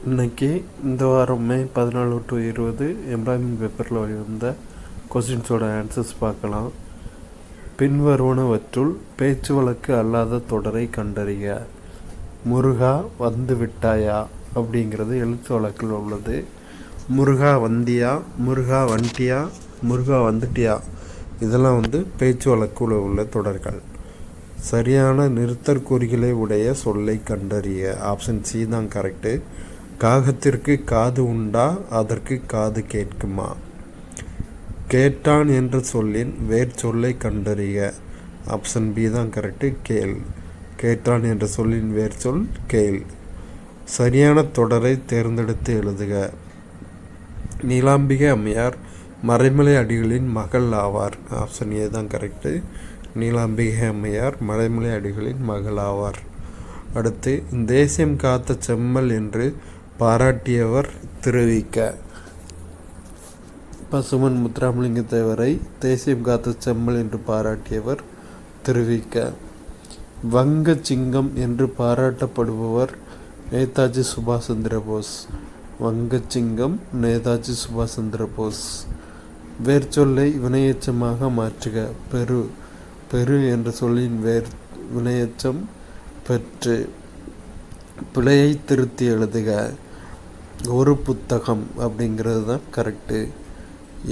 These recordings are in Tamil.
இன்றைக்கி இந்த வாரம் மே 14 to 20 எம்ப்ளாய்மெண்ட் பேப்பரில் வந்த கொஸ்டின்ஸோட ஆன்சர்ஸ் பார்க்கலாம். பின்வருவனவற்றுள் பேச்சு வழக்கு அல்லாத தொடரை கண்டறிக. முருகா வந்து விட்டாயா அப்படிங்கிறது எழுத்து வழக்கில் உள்ளது. முருகா வந்தியா, முருகா வந்துட்டியா, முருகா வந்துட்டியா, இதெல்லாம் பேச்சு வழக்கில் உள்ள தொடர்கள். சரியான நிறுத்தற்குறிகளை உடைய சொல்லை கண்டறிய. ஆப்ஷன் சி தான் கரெக்டு. காகத்திற்கு காது உண்டா, அதற்கு காது கேட்குமா? கேட்டான் என்ற சொல்லின் வேர் சொல்லை கண்டறிய. ஆப்ஷன் பி தான் கரெக்டு. கேள். கேட்டான் என்ற சொல்லின் வேர் சொல் கேள். சரியான தொடரை தேர்ந்தெடுத்து எழுதுக. நீலாம்பிகை அம்மையார் மறைமலை அடிகளின் மகள் ஆவார். ஆப்ஷன் ஏ தான் கரெக்டு. நீலாம்பிகை அம்மையார் மறைமலை அடிகளின் மகள் ஆவார். அடுத்து, தேசியம் காத்த செம்மல் என்று பாராட்டியவர் திருவிக்க. பசுமன் முத்துராமலிங்க தேவரை தேசியம் காத்த செம்மல் என்று பாராட்டியவர் திருவிக்க. வங்க சிங்கம் என்று பாராட்டப்படுபவர் நேதாஜி சுபாஷ் சந்திர போஸ். வங்க சிங்கம் நேதாஜி சுபாஷ் சந்திர போஸ். வேர்ச்சொல்லை வினையெச்சமாக மாற்றுக. பெரு. பெரு என்ற சொல்லின் வேர் வினையெச்சம் பெற்று. பிழையை திருத்தி எழுதுக. ஒரு புத்தகம் அப்படிங்கிறது தான் கரெக்டு.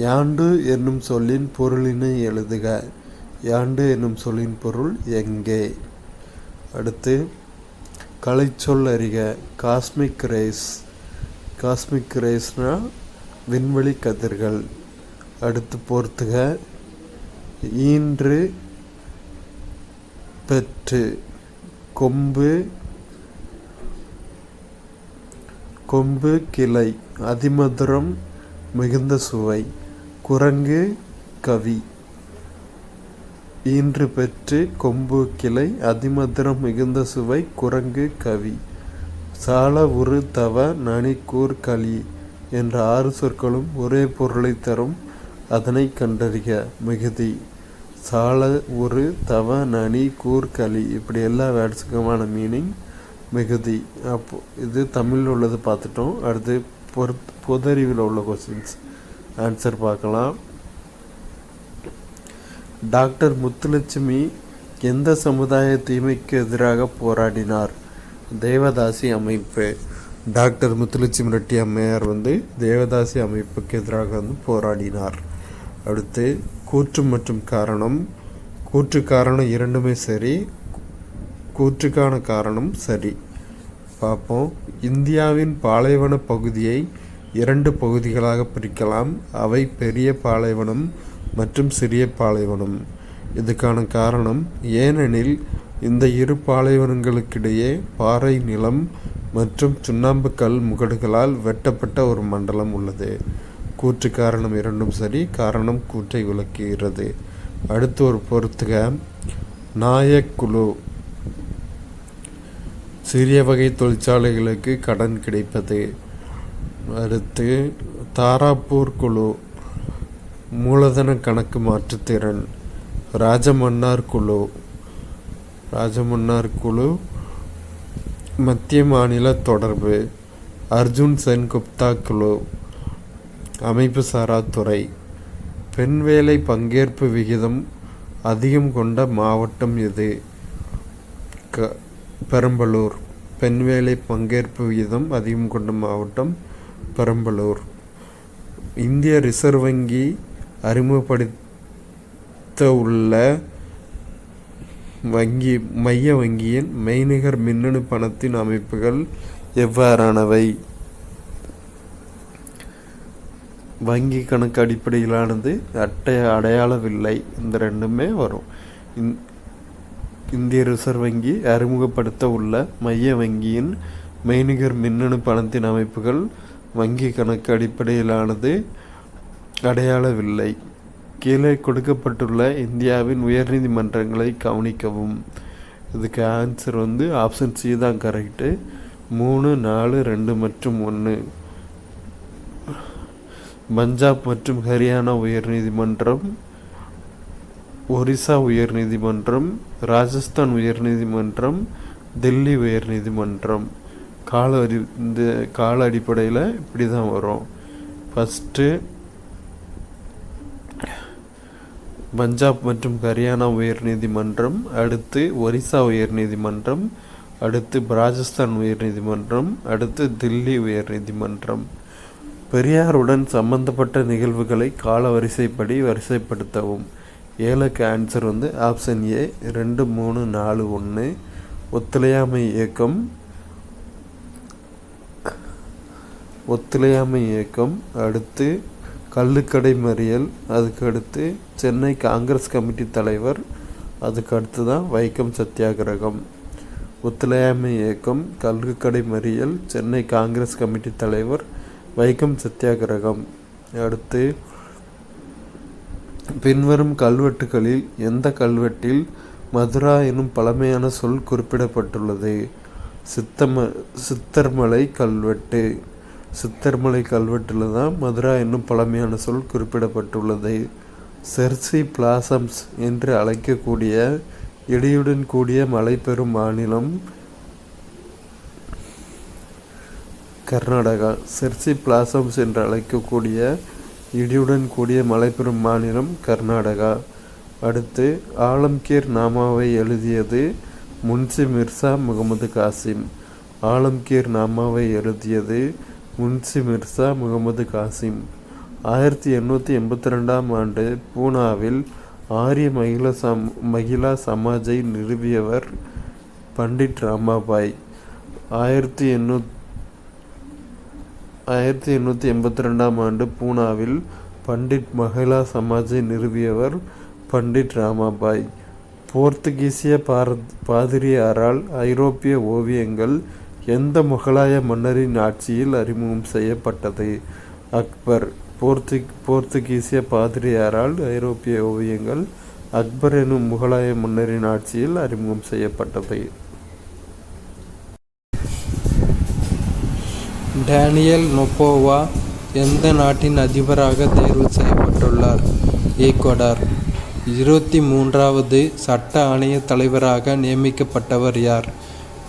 யாண்டு என்னும் சொல்லின் பொருளினை எழுதுக. யாண்டு என்னும் சொல்லின் பொருள் எங்கே. அடுத்து, கலைச்சொல் அறிக. Cosmic race. காஸ்மிக் ரேஸ்னா விண்வெளி கதிர்கள். அடுத்து பொறுத்துக. ஈன்று பெற்று. கொம்பு கொம்பு கிளை. அதிமதுரம் மிகுந்த சுவை. குரங்கு கவி. ஈன்று பெற்று கொம்பு கிளை அதிமதுரம் மிகுந்த சுவை குரங்கு கவி. சால உரு தவ நனி கூர் களி என்ற 6 சொற்களும் ஒரே பொருளை தரும். அதனை கண்டறிக. மிகுதி. சால உரு தவ நனி கூர் களி, இப்படி எல்லா வேர்ட்ஸுக்குமான மீனிங் மிகுதி. அப்போ இது தமிழில் உள்ளது பார்த்துட்டோம். அடுத்து பொதறிவில் உள்ள கொஸ்டின்ஸ் ஆன்சர் பார்க்கலாம். டாக்டர் முத்துலட்சுமி எந்த சமுதாய தீமைக்கு எதிராக போராடினார்? தேவதாசி அமைப்பு. டாக்டர் முத்துலட்சுமி ரெட்டி அம்மையார் தேவதாசி அமைப்புக்கு எதிராக போராடினார். அடுத்து, கூற்று மற்றும் காரணம். கூற்று காரணம் இரண்டுமே சரி. கூற்றுக்கான காரணம் சரி. பார்ப்போம். இந்தியாவின் பாலைவன பகுதியை 2 பகுதிகளாக பிரிக்கலாம். அவை பெரிய பாலைவனம் மற்றும் சிறிய பாலைவனம். இதுக்கான காரணம், ஏனெனில் இந்த 2 பாலைவனங்களுக்கிடையே பாறை நிலம் மற்றும் சுண்ணாம்பு கல் முகடுகளால் வெட்டப்பட்ட ஒரு மண்டலம் உள்ளது. கூற்று காரணம் இரண்டும் சரி. காரணம் கூற்றை விளக்குகிறது. அடுத்து ஒரு பொறுத்துக. நாயக்குழு. சிறிய வகை தொழிற்சாலைகளுக்கு கடன் கிடைப்பது. அடுத்து, தாராப்பூர் குழு மூலதன கணக்கு மாற்றுத்திறன். ராஜமன்னார் குழு. ராஜமன்னார் குழு மத்திய மாநில தொடர்பு. அர்ஜுன் சென்குப்தா குழு அமைப்பு சாரா துறை. பெண் வேலை பங்கேற்பு விகிதம் அதிகம் கொண்ட மாவட்டம் எது? பெரம்பலூர். பெண் வேலை பங்கேற்பு விகிதம் அதிகம் கொண்ட மாவட்டம் பெரம்பலூர். இந்திய ரிசர்வ் வங்கி அறிமுகப்படுத்த உள்ள மைய வங்கியின் மெய்நிகர் மின்னணு பணத்தின் அமைப்புகள் எவ்வாறானவை? வங்கி கணக்கு அடிப்படையிலானது. அடையாள வில்லை. இந்த ரெண்டுமே வரும். இந்திய ரிசர்வ் வங்கி அறிமுகப்படுத்த உள்ள மைய வங்கியின் மெய்நிகர் மின்னணு பணத்தின் அமைப்புகள் வங்கி கணக்கு அடிப்படையிலானது. அடையாளவில்லை. கீழே கொடுக்கப்பட்டுள்ள இந்தியாவின் உயர்நீதிமன்றங்களை கவனிக்கவும். இதுக்கு ஆன்சர் ஆப்ஷன் சி தான் கரெக்டு. 3, 4, 2 மற்றும் 1. பஞ்சாப் மற்றும் ஹரியானா உயர்நீதிமன்றம், ஒரிசா உயர்நீதிமன்றம், ராஜஸ்தான் உயர்நீதிமன்றம், டெல்லி உயர்நீதிமன்றம். இந்த கால அடிப்படையில் இப்படி தான் வரும். ஃபஸ்ட்டு பஞ்சாப் மற்றும் ஹரியானா உயர்நீதிமன்றம், அடுத்து ஒரிசா உயர்நீதிமன்றம், அடுத்து ராஜஸ்தான் உயர்நீதிமன்றம், அடுத்து தில்லி உயர்நீதிமன்றம். பெரியாருடன் சம்பந்தப்பட்ட நிகழ்வுகளை கால வரிசைப்படி வரிசைப்படுத்தவும். 7க்கு ஆன்சர் ஆப்ஷன் ஏ 2, 3, 4, 1. ஒத்துழையாமை இயக்கம், அடுத்து கள்ளுக்கடை மறியல், அதுக்கு அடுத்து சென்னை காங்கிரஸ் கமிட்டி தலைவர், அதுக்கு அடுத்து தான் வைக்கம் சத்தியாகிரகம். ஒத்துழையாமை இயக்கம், கள்ளுக்கடை மறியல், சென்னை காங்கிரஸ் கமிட்டி தலைவர், வைக்கம் சத்தியாகிரகம். அடுத்து பின்வரும் கல்வெட்டுகளில் எந்த கல்வெட்டில் மதுரா எனும் பழமையான சொல் குறிப்பிடப்பட்டுள்ளது? சித்தர்மலை கல்வெட்டு. சித்தர்மலை கல்வெட்டில் தான் மதுரா என்னும் பழமையான சொல் குறிப்பிடப்பட்டுள்ளது. செர்சி பிளாசம்ஸ் என்று அழைக்கக்கூடிய இடியுடன் கூடிய மழை பெறும் மாநிலம் கர்நாடகா. செர்சி பிளாசம்ஸ் என்று அழைக்கக்கூடிய இடியுடன் கூடிய மழை பெறும் மாநிலம் கர்நாடகா. அடுத்து ஆலம்கீர் நாமாவை எழுதியது முன்சி மிர்சா முகமது காசிம். ஆலம்கீர் நாமாவை எழுதியது முன்சி மிர்சா முகமது காசிம். 1882ஆம் ஆண்டு பூனாவில் ஆரிய மகிழா சமாஜை நிறுவியவர் பண்டிட் ராமாபாய். 1882ஆம் ஆண்டு பூனாவில் பண்டிட் மகிழா சமாஜை நிறுவியவர் பண்டிட் ராமாபாய். போர்த்துகீசிய பாதிரியாரால் ஐரோப்பிய ஓவியங்கள் எந்த முகலாய மன்னரின் ஆட்சியில் அறிமுகம் செய்யப்பட்டது? அக்பர். போர்த்துகீசிய பாதிரியாரால் ஐரோப்பிய ஓவியங்கள் அக்பர் எனும் முகலாய மன்னரின் ஆட்சியில் அறிமுகம் செய்யப்பட்டது. டேனியல் நொபோவா எந்த நாட்டின் அதிபராக தேர்வு செய்யப்பட்டுள்ளார்? ஈக்வடார். 23வது சட்ட ஆணைய தலைவராக நியமிக்கப்பட்டவர் யார்?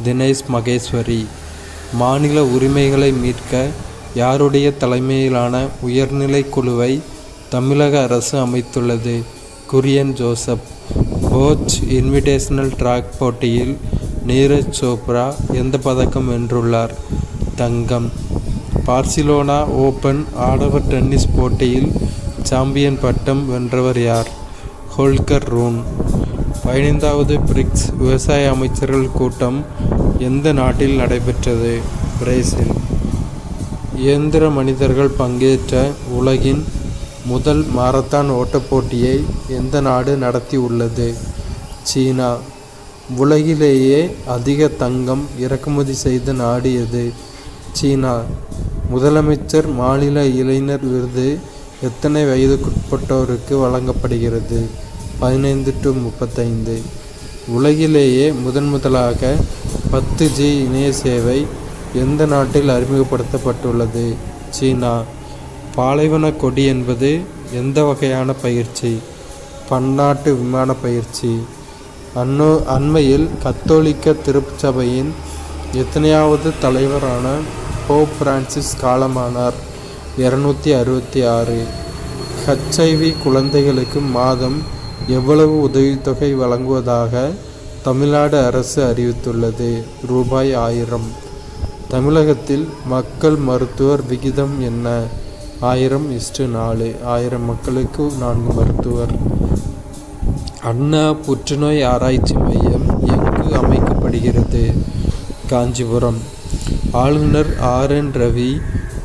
தினேஷ் மகேஸ்வரி. மாநில உரிமைகளை மீட்க யாருடைய தலைமையிலான உயர்நிலை குழுவை தமிழக அரசு அமைத்துள்ளது? குரியன் ஜோசப். போச் இன்விடேஷனல் டிராக் போட்டியில் நீரஜ் சோப்ரா எந்த பதக்கம் வென்றுள்ளார்? தங்கம். பார்சிலோனா ஓபன் ஆடவர் டென்னிஸ் போட்டியில் சாம்பியன் பட்டம் வென்றவர் யார்? ஹோல்கர் ரூன். 15வது பிரிக்ஸ் விவசாய அமைச்சர்கள் கூட்டம் எந்த நாட்டில் நடைபெற்றது? பிரேசில். இயந்திர மனிதர்கள் பங்கேற்ற உலகின் முதல் மாரத்தான் ஓட்டப் போட்டியை எந்த நாடு நடத்தி உள்ளது? சீனா. உலகிலேயே அதிக தங்கம் இறக்குமதி செய்த நாடு எது? சீனா. முதலமைச்சர் மாநில இளைஞர் விருது எத்தனை வயதுக்குட்பட்டோருக்கு வழங்கப்படுகிறது? 15 to 35. உலகிலேயே முதலாக 10G இணைய சேவை எந்த நாட்டில் அறிமுகப்படுத்தப்பட்டுள்ளது? சீனா. பாலைவன கொடி என்பது எந்த வகையான பயிற்சி? பன்னாட்டு விமான பயிற்சி. அண்மையில் கத்தோலிக்க திருச்சபையின் எத்தனையாவது தலைவரான போப் பிரான்சிஸ் காலமானார்? 266. HIV குழந்தைகளுக்கு மாதம் எவ்வளவு உதவித்தொகை வழங்குவதாக தமிழ்நாடு அரசு அறிவித்துள்ளது? ரூபாய் 1000. தமிழகத்தில் மக்கள் மருத்துவர் விகிதம் என்ன? 1000:4. 1000 மக்களுக்கு 4 மருத்துவர். அண்ணா புற்றுநோய் ஆராய்ச்சி மையம் எங்கு அமைக்கப்படுகிறது? காஞ்சிபுரம். ஆளுநர் RN ரவி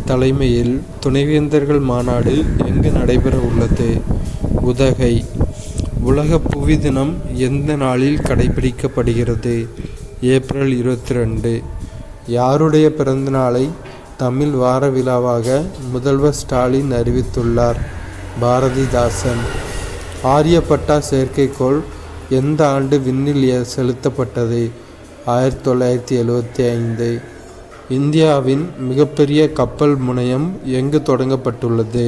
தலைமையில் துணைவேந்தர்கள் மாநாடு எங்கு நடைபெற உள்ளது? உதகை. உலக புவி தினம் எந்த நாளில் கடைபிடிக்கப்படுகிறது? ஏப்ரல் 22. யாருடைய பிறந்தநாளை தமிழ் வார விழாவாக முதல்வர் ஸ்டாலின் அறிவித்துள்ளார்? பாரதிதாசன். ஆரியப்பட்டா செயற்கைக்கோள் எந்த ஆண்டு விண்ணில் செலுத்தப்பட்டது? 1975. இந்தியாவின் மிகப்பெரிய கப்பல் முனையம் எங்கு தொடங்கப்பட்டுள்ளது?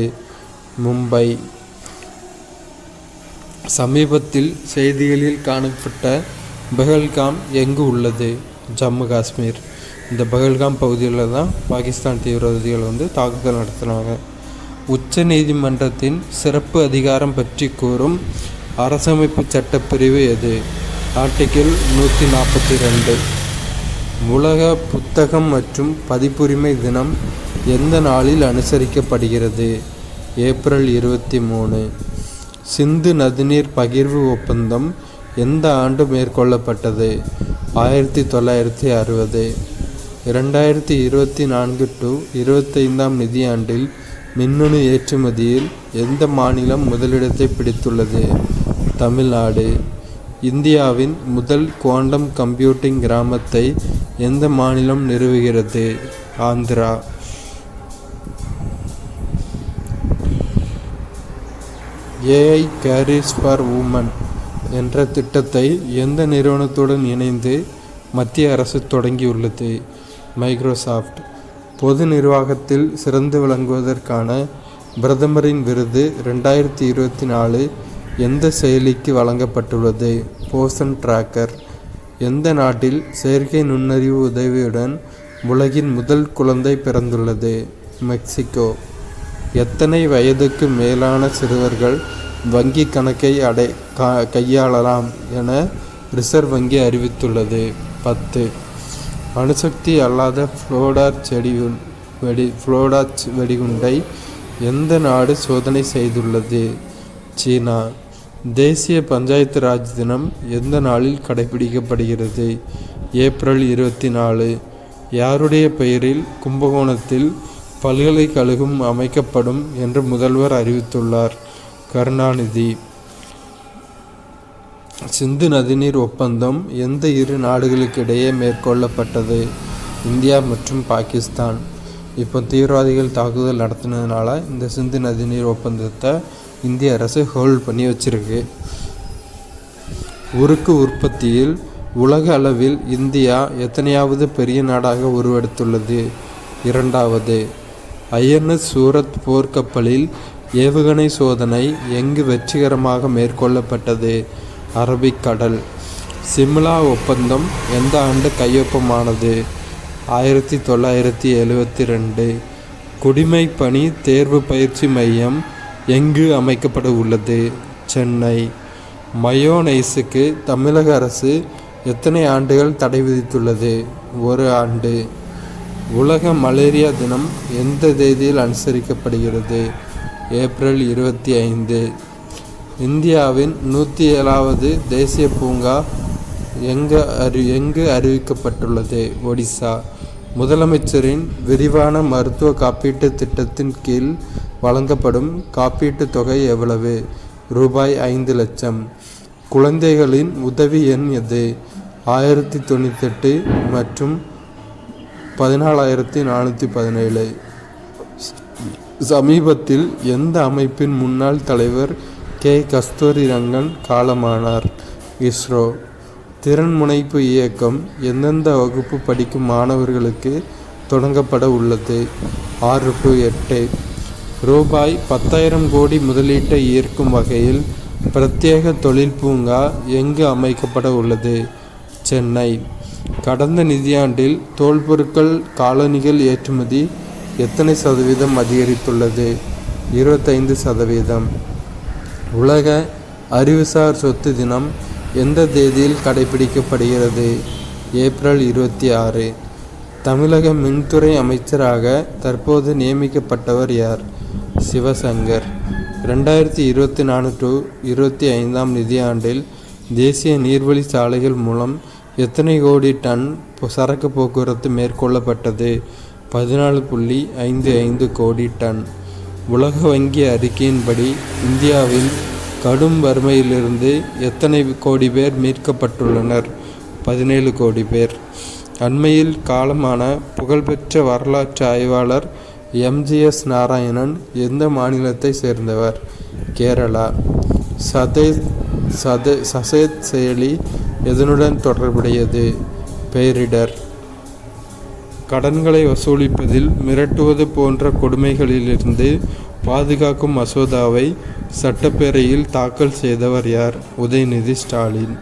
மும்பை. சமீபத்தில் செய்திகளில் காணப்பட்ட பெஹல்காம் எங்கு உள்ளது? ஜம்மு காஷ்மீர். இந்த பகல்காம் பகுதியில் தான் பாகிஸ்தான் தீவிரவாதிகள் தாக்குதல் நடத்தினாங்க. உச்ச நீதிமன்றத்தின் சிறப்பு அதிகாரம் பற்றி கூறும் அரசமைப்பு சட்டப்பிரிவு எது? ஆர்டிகிள் 142. உலக புத்தகம் மற்றும் பதிப்புரிமை தினம் எந்த நாளில் அனுசரிக்கப்படுகிறது? ஏப்ரல் 23. சிந்து நதிநீர் பகிர்வு ஒப்பந்தம் எந்த ஆண்டு மேற்கொள்ளப்பட்டது? 1960. 2024 to 25 நிதியாண்டில் மின்னணு ஏற்றுமதியில் எந்த மாநிலம் முதலிடத்தை பிடித்துள்ளது? தமிழ்நாடு. இந்தியாவின் முதல் குவாண்டம் கம்ப்யூட்டிங் கிராமத்தை எந்த மாநிலம் நிறுவுகிறது? Andhra. AI careers for women என்ற திட்டத்தை எந்த நிறுவனத்துடன் இணைந்து மத்திய அரசு தொடங்கியுள்ளது? மைக்ரோசாஃப்ட். பொது நிர்வாகத்தில் சிறந்து விளங்குவதற்கான பிரதமரின் விருது 2024 எந்த செயலிக்கு வழங்கப்பட்டுள்ளது? போஷன் டிராக்கர். எந்த நாட்டில் செயற்கை நுண்ணறிவு உதவியுடன் உலகின் முதல் குழந்தை பிறந்துள்ளது? மெக்சிகோ. எத்தனை வயதுக்கு மேலான சிறுவர்கள் வங்கி கணக்கை கையாளலாம் என ரிசர்வ் வங்கி அறிவித்துள்ளது? 10. அணுசக்தி அல்லாத ஃப்ளோடாச் வெடிகுண்டை எந்த நாடு சோதனை செய்துள்ளது? சீனா. தேசிய பஞ்சாயத்து ராஜ் தினம் எந்த நாளில் கடைபிடிக்கப்படுகிறது? ஏப்ரல் 24. யாருடைய பெயரில் கும்பகோணத்தில் பல்கலைக்கழகம் அமைக்கப்படும் என்று முதல்வர் அறிவித்துள்ளார்? கருணாநிதி. சிந்து நதிநீர் ஒப்பந்தம் எந்த இரு நாடுகளுக்கிடையே மேற்கொள்ளப்பட்டது? இந்தியா மற்றும் பாகிஸ்தான். இப்போ தீவிரவாதிகள் தாக்குதல் நடத்தினதுனால இந்த சிந்து நதிநீர் ஒப்பந்தத்தை இந்திய அரசு ஹோல்ட் பண்ணி வச்சிருக்கு. உருக்கு உற்பத்தியில் உலக அளவில் இந்தியா எத்தனையாவது பெரிய நாடாக உருவெடுத்துள்ளது? 2வது. INS சூரத் போர்க்கப்பலில் ஏவுகணை சோதனை எங்கு வெற்றிகரமாக மேற்கொள்ளப்பட்டது? அரபிக்கடல். சிம்லா ஒப்பந்தம் எந்த ஆண்டு கையொப்பமானது? 1972. குடிமை பணி தேர்வு பயிற்சி மையம் எங்கு அமைக்கப்பட உள்ளது? சென்னை. மயோனைஸுக்கு தமிழக அரசு எத்தனை ஆண்டுகள் தடை விதித்துள்ளது? 1 ஆண்டு. உலக மலேரியா தினம் எந்த தேதியில் அனுசரிக்கப்படுகிறது? ஏப்ரல் 25. இந்தியாவின் 107வது தேசிய பூங்கா எங்கு அறிவிக்கப்பட்டுள்ளது? ஒடிசா. முதலமைச்சரின் விரிவான மருத்துவ காப்பீட்டு திட்டத்தின் கீழ் வழங்கப்படும் காப்பீட்டுத் தொகை எவ்வளவு? ரூபாய் 5 லட்சம். குழந்தைகளின் உதவி எண் எது? 1098 மற்றும் 14417. சமீபத்தில் எந்த அமைப்பின் முன்னாள் தலைவர் கே. கஸ்தூரி ரங்கன் காலமானார்? இஸ்ரோ. திறன் முனைப்பு இயக்கம் எந்தெந்த வகுப்பு படிக்கும் மாணவர்களுக்கு தொடங்கப்பட உள்ளது? 6 to 8. ரூபாய் 10,000 கோடி முதலீட்டை ஈர்க்கும் வகையில் பிரத்யேக தொழில் பூங்கா எங்கு அமைக்கப்பட உள்ளது? சென்னை. கடந்த நிதியாண்டில் தோல் பொருட்கள் காலணிகள் ஏற்றுமதி எத்தனை சதவீதம் அதிகரித்துள்ளது? 25%. உலக அறிவுசார் சொத்து தினம் எந்த தேதியில் கடைபிடிக்கப்படுகிறது? ஏப்ரல் 26. தமிழக மின்துறை அமைச்சராக தற்போது நியமிக்கப்பட்டவர் யார்? சிவசங்கர். 2024 to 25 நிதியாண்டில் தேசிய நீர்வழி சாலைகள் மூலம் எத்தனை கோடி டன் சரக்கு போக்குவரத்து மேற்கொள்ளப்பட்டது? 14.55 கோடி டன். உலக வங்கி அறிக்கையின்படி இந்தியாவில் கடும் வறுமையிலிருந்து எத்தனை கோடி பேர் மீட்கப்பட்டுள்ளனர்? 17 கோடி பேர். அண்மையில் காலமான புகழ்பெற்ற வரலாற்று ஆய்வாளர் MGS நாராயணன் எந்த மாநிலத்தை சேர்ந்தவர்? கேரளா. சசேத் செயலி எதனுடன் தொடர்புடையது? பேரிடர். கடன்களை வசூலிப்பதில் மிரட்டுவது போன்ற கொடுமைகளிலிருந்து பாதுகாக்கும் மசோதாவை சட்டப்பேரவையில் தாக்கல் செய்தவர் யார்? உதயநிதி ஸ்டாலின்.